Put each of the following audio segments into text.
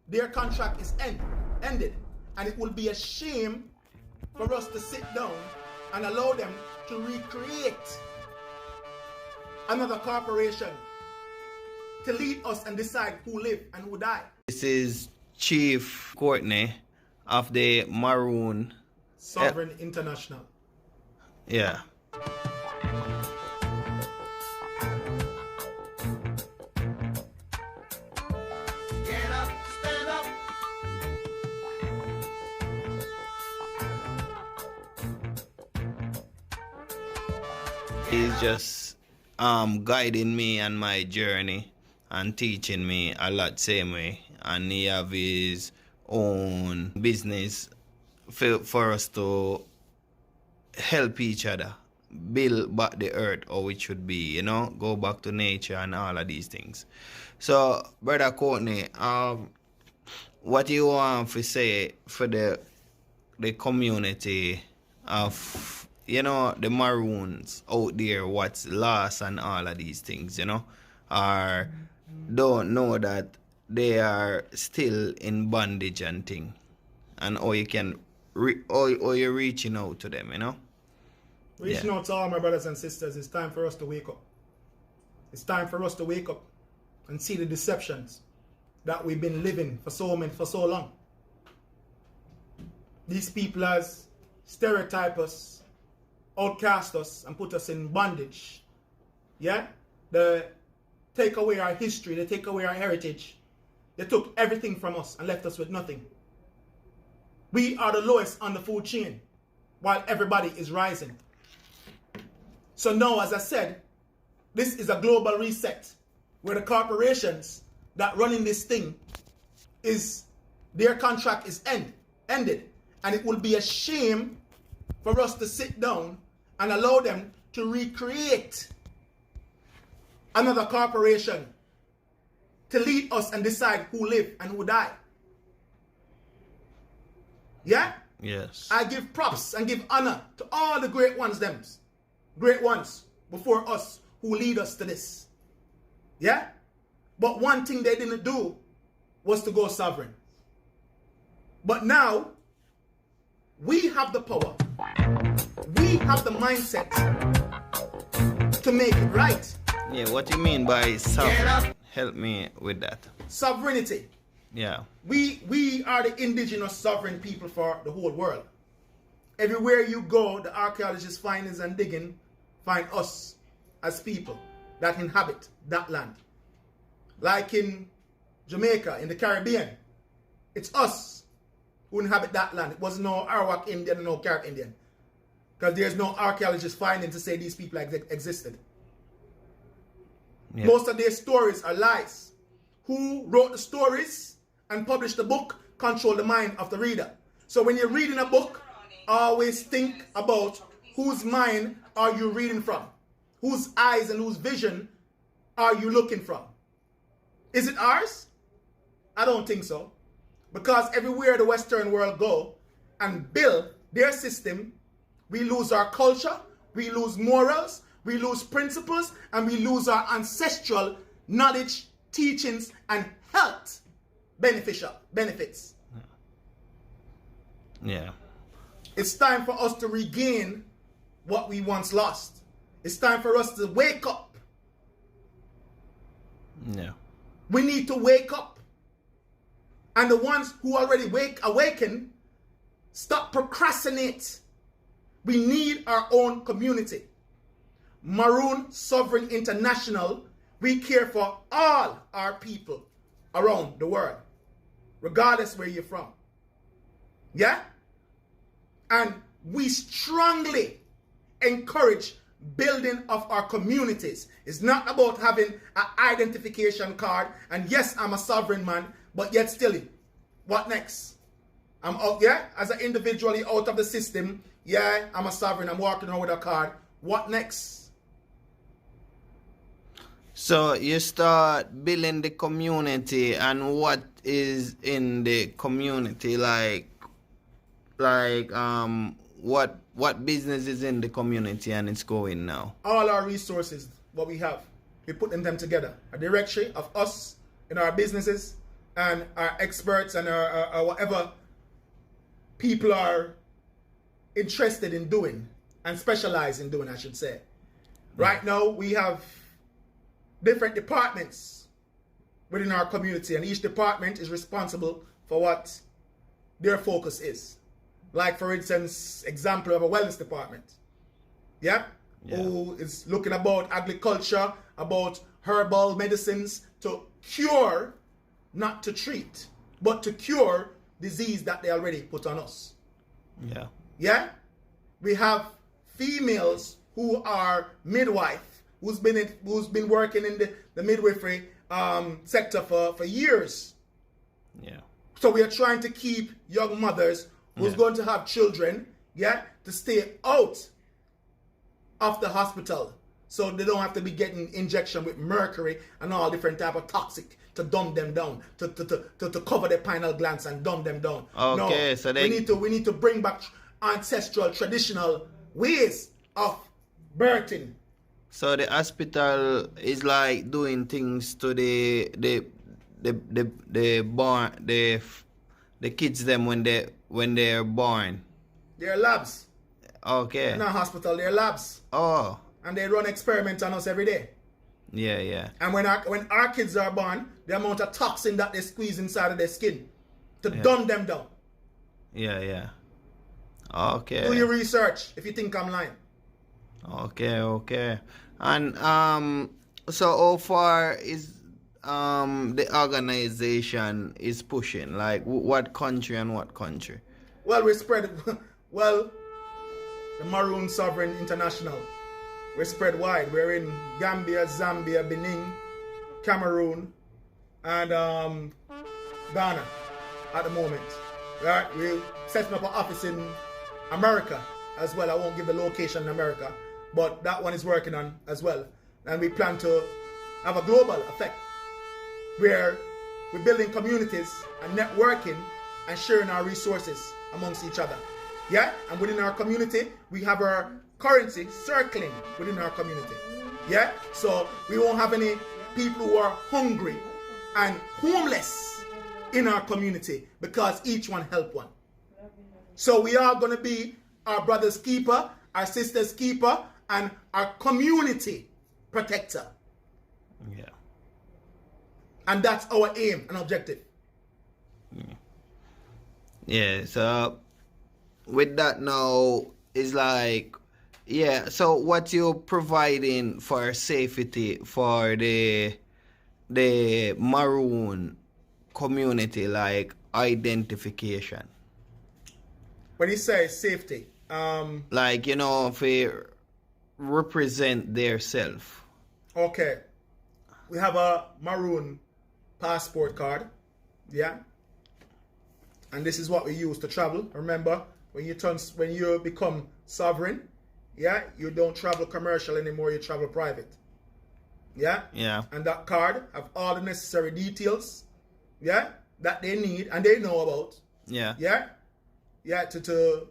their contract is ended. And it will be a shame for us to sit down and allow them to recreate another corporation to lead us and decide who live and who die. This is Chief Courtney of the Maroon Sovereign International. Yeah. Get up, stand up. He's just guiding me on my journey and teaching me a lot same way. And he have his own business for us to help each other build back the earth how it should be, you know, go back to nature and all of these things. So, Brother Courtney, what you want to say for the community of, you know, the Maroons out there, what's lost and all of these things, you know, or don't know that they are still in bondage and thing, and how you can how you're reaching out to them, you know? Reaching out to all my brothers and sisters, it's time for us to wake up. It's time for us to wake up and see the deceptions that we've been living for so long. These people has stereotype us, outcast us, and put us in bondage. Yeah? They take away our history, they take away our heritage. They took everything from us and left us with nothing. We are the lowest on the food chain, while everybody is rising. So now, as I said, this is a global reset, where the corporations that running this thing their contract is ended. And it will be a shame for us to sit down and allow them to recreate another corporation to lead us and decide who live and who die. Yeah? Yes. I give props and give honor to all the great ones before us who lead us to this. Yeah? But one thing they didn't do was to go sovereign. But now, we have the power. We have the mindset to make it right. Yeah, what do you mean by sovereign? Help me with that. Sovereignty. Yeah. We are the indigenous sovereign people for the whole world. Everywhere you go, the archaeologists find us as people that inhabit that land. Like in Jamaica, in the Caribbean, it's us who inhabit that land. It wasn't no Arawak Indian and no Carib Indian. Because there's no archaeologist finding to say these people existed. Yeah. Most of their stories are lies. Who wrote the stories and published the book control the mind of the reader. So when you're reading a book, always think about whose mind are you reading from? Whose eyes and whose vision are you looking from? Is it ours? I don't think so. Because everywhere the Western world go and build their system, we lose our culture, we lose morals, we lose principles, and we lose our ancestral knowledge, teachings, and health benefits. Yeah. It's time for us to regain what we once lost. It's time for us to wake up. Yeah. We need to wake up. And the ones who already awaken, stop procrastinate. We need our own community. Maroon Sovereign International, we care for all our people around the world, regardless where you're from. Yeah? And we strongly encourage building of our communities. It's not about having an identification card, and yes, I'm a sovereign man, but yet still, what next? I'm out, yeah? As an individually out of the system, yeah, I'm a sovereign, I'm walking around with a card. What next? So you start building the community, and what is in the community, what business is in the community and it's going now? All our resources, what we have, we put them together. A directory of us in our businesses, and our experts and our whatever people are interested in doing and specialize in doing, I should say. Right now, we have different departments within our community, and each department is responsible for what their focus is. Like, for instance, example of a wellness department. Yeah? Who is looking about agriculture, about herbal medicines to cure, not to treat, but to cure disease that they already put on us. Yeah. Yeah? We have females who are midwife, who's been working in the midwifery sector for years. Yeah. So we are trying to keep young mothers who's going to have children, yeah, to stay out of the hospital, so they don't have to be getting injection with mercury and all different type of toxic to dumb them down, to cover their pineal glands and dumb them down. Okay, no, so they we need to bring back ancestral, traditional ways of birthing. So the hospital is like doing things to the kids them when they're born. They're labs. Okay. In a hospital, they're labs. Oh. And they run experiments on us every day. Yeah, yeah. And when our kids are born, the amount of toxin that they squeeze inside of their skin to dumb them down. Yeah, yeah. Okay. Do your research if you think I'm lying. Okay, okay. And so how far is the organization is pushing? Like what country and what country? Well, we spread well, the Maroon Sovereign International. We're spread wide. We're in Gambia, Zambia, Benin, Cameroon, and Ghana at the moment. Right? We're setting up an office in America as well. I won't give the location in America, but that one is working on as well. And we plan to have a global effect where we're building communities and networking and sharing our resources amongst each other. Yeah? And within our community, we have our currency circling within our community. Yeah? So we won't have any people who are hungry and homeless in our community because each one help one. So we are going to be our brother's keeper, our sister's keeper, and our community protector. Yeah. And that's our aim and objective. Yeah, so with that now, it's like, yeah, so what you're providing for safety for the Maroon community, like identification? When you say safety, like, you know, if they represent their self. okay, we have a Maroon passport card, yeah, and this is what we use to travel. Remember, when you become sovereign, yeah, you don't travel commercial anymore, you travel private. Yeah? Yeah. And that card have all the necessary details, yeah, that they need and they know about. Yeah. Yeah? Yeah, to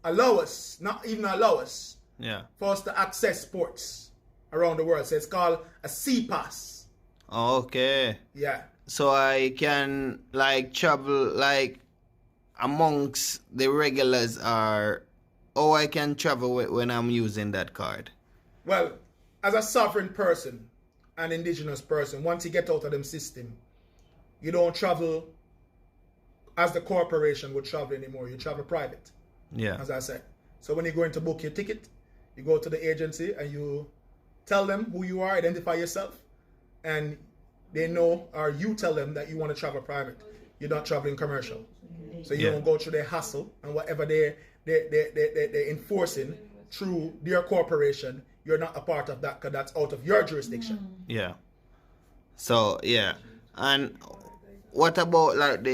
allow us, not even allow us, Yeah. for us to access sports around the world. So it's called a sea pass. Okay. Yeah. So I can like travel like amongst the regulars are, oh, I can travel when I'm using that card. Well, as a sovereign person, an indigenous person, once you get out of them system, you don't travel as the corporation would travel anymore. You travel private, Yeah. as I said. So when you're going to book your ticket, you go to the agency and you tell them who you are, identify yourself, and they know, or you tell them that you want to travel private. You're not traveling commercial. So you Yeah. don't go through their hassle and whatever they're enforcing through their corporation. You're not a part of that because that's out of your jurisdiction. Yeah. So yeah, and what about like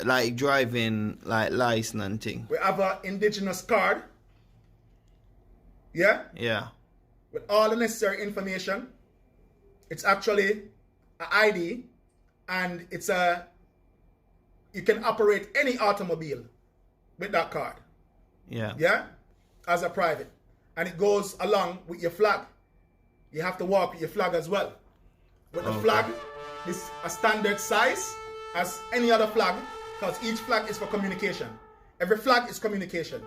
like driving like license and thing? We have an indigenous card, yeah, Yeah. with all the necessary information. It's actually an ID, and you can operate any automobile with that card, Yeah. yeah, as a private, and it goes along with your flag. You have to walk with your flag as well. With the Okay. flag, this a standard size as any other flag, because each flag is for communication. Every flag is communication.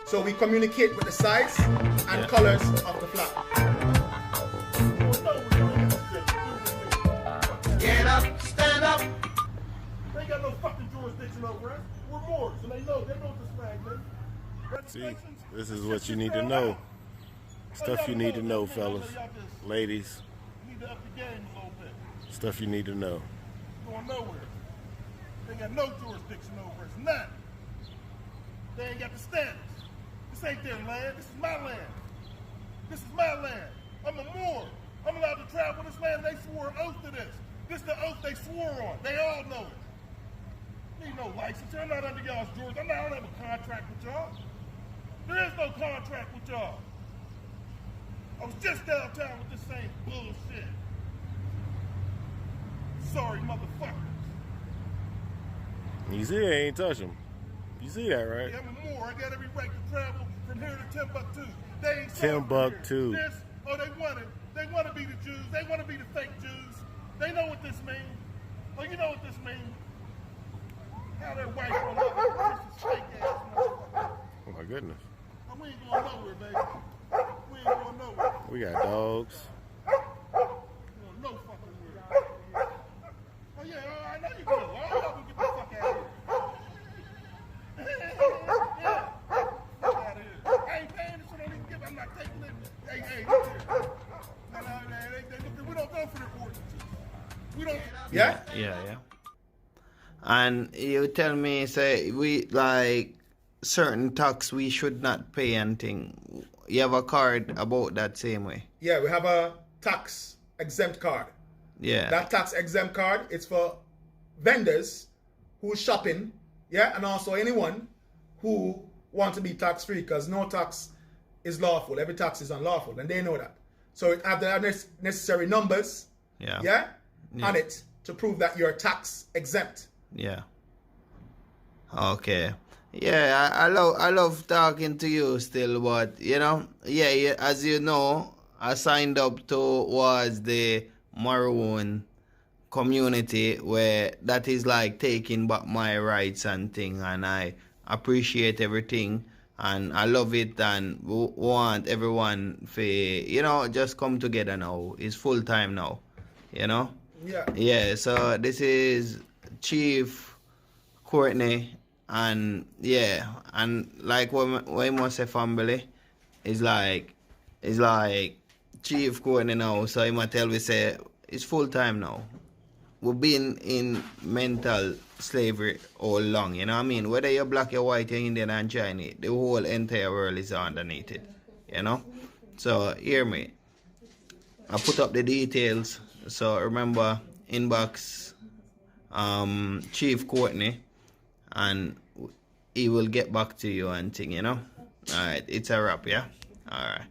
So we communicate with the size and colors of the flag. Get up, stand up. They ain't got no fucking jurisdiction over us. We're Moors, and they know this flag, man. See, this is what you need to know. Stuff you need to know, fellas, ladies. You need to up the game a little bit. Stuff you need to know. Going nowhere. They got no jurisdiction over us. None. They ain't got the standards. This ain't their land. This is my land. This is my land. I'm a Moor. I'm allowed to travel this land. They swore an oath to this. This is the oath they swore on. They all know it. Need no license. I'm not under y'all's jurisdiction. I don't have a contract with y'all. There is no contract with y'all. I was just downtown with this same bullshit. Sorry, motherfuckers. You see, I ain't touch him. You see that, right? Yeah, I'm a Moor. I got every right to travel from here to Timbuktu. They ain't Timbuktu. This, oh, they want it. They want to be the Jews. They want to be the fake Jews. They know what this means. Oh, you know what this means. How their wife will love it. This is fake ass motherfucker. Oh my goodness. Oh, we ain't going nowhere, baby. We ain't going nowhere. We got dogs. We going no fucking where. Oh, yeah, I know you do. All y'all can get the fuck out of here. Yeah. Fuck out of here. I ain't paying this shit. I don't even give. I'm not taking it. Hey, look here. No, we don't go for the ordinances. We don't. Yeah? Yeah. And you tell me, say, we like certain tax we should not pay anything. You have a card about that same way? Yeah, we have a tax exempt card. Yeah. That tax exempt card is for vendors who's shopping, yeah, and also anyone who want to be tax free, because no tax is lawful. Every tax is unlawful, and they know that. So it have the necessary numbers, Yeah. on it to prove that you're tax exempt. Yeah. Okay. Yeah, I love talking to you still, but yeah, as you know, I signed up towards the Maroon community, where that is like taking back my rights and thing, and I appreciate everything and I love it, and want everyone to just come together now. It's full time now, Yeah. Yeah, so this is Chief Courtney, and like what I must say, family is like Chief Courtney now. So I must tell we say it's full time now. We've been in mental slavery all long, you know what I mean? Whether you're black, you're white, you're Indian and Chinese, the whole entire world is underneath it, So hear me. I put up the details. So remember, inbox Chief Courtney, and he will get back to you and thing, Alright, it's a wrap, yeah? Alright.